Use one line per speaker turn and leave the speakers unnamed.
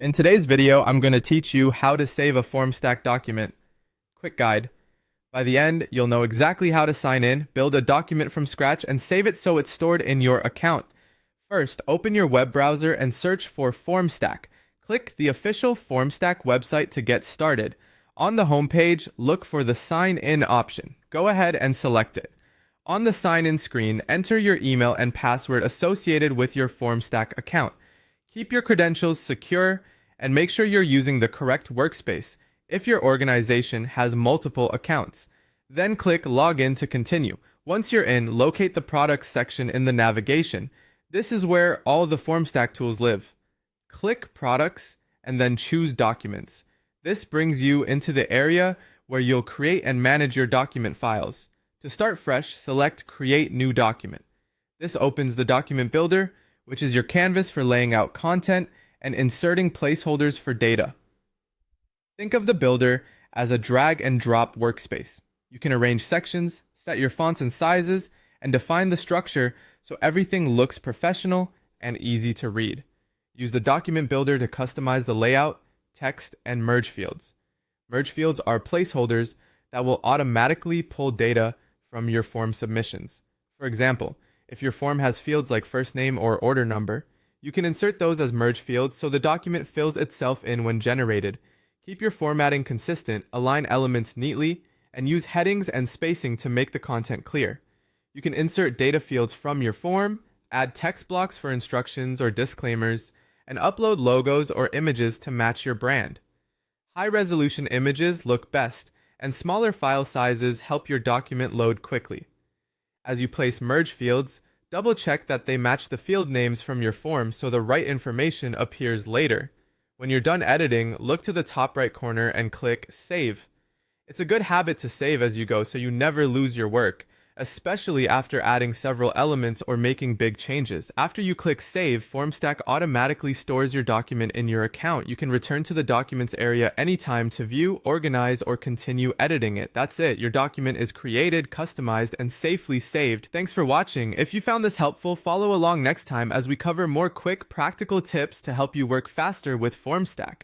In today's video, I'm going to teach you how to save a Formstack document. Quick guide. By the end, you'll know exactly how to sign in, build a document from scratch, and save it so it's stored in your account. First, open your web browser and search for Formstack. Click the official Formstack website to get started. On the homepage, look for the Sign In option. Go ahead and select it. On the Sign In screen, enter your email and password associated with your Formstack account. Keep your credentials secure and make sure you're using the correct workspace if your organization has multiple accounts. Then click Login to continue. Once you're in, locate the Products section in the navigation. This is where all the Formstack tools live. Click Products and then choose Documents. This brings you into the area where you'll create and manage your document files. To start fresh, select Create New Document. This opens the document builder, which is your canvas for laying out content and inserting placeholders for data. Think of the builder as a drag and drop workspace. You can arrange sections, set your fonts and sizes, and define the structure so everything looks professional and easy to read. Use the document builder to customize the layout, text, and merge fields. Merge fields are placeholders that will automatically pull data from your form submissions. For example, if your form has fields like first name or order number, you can insert those as merge fields so the document fills itself in when generated. Keep your formatting consistent, align elements neatly, and use headings and spacing to make the content clear. You can insert data fields from your form, add text blocks for instructions or disclaimers, and upload logos or images to match your brand. High-resolution images look best, and smaller file sizes help your document load quickly. As you place merge fields, double-check that they match the field names from your form so the right information appears later. When you're done editing, look to the top right corner and click Save. It's a good habit to save as you go so you never lose your work, especially after adding several elements or making big changes. After you click Save, Formstack automatically stores your document in your account. You can return to the Documents area anytime to view, organize, or continue editing it. That's it. Your document is created, customized, and safely saved. Thanks for watching. If you found this helpful, follow along next time as we cover more quick, practical tips to help you work faster with Formstack.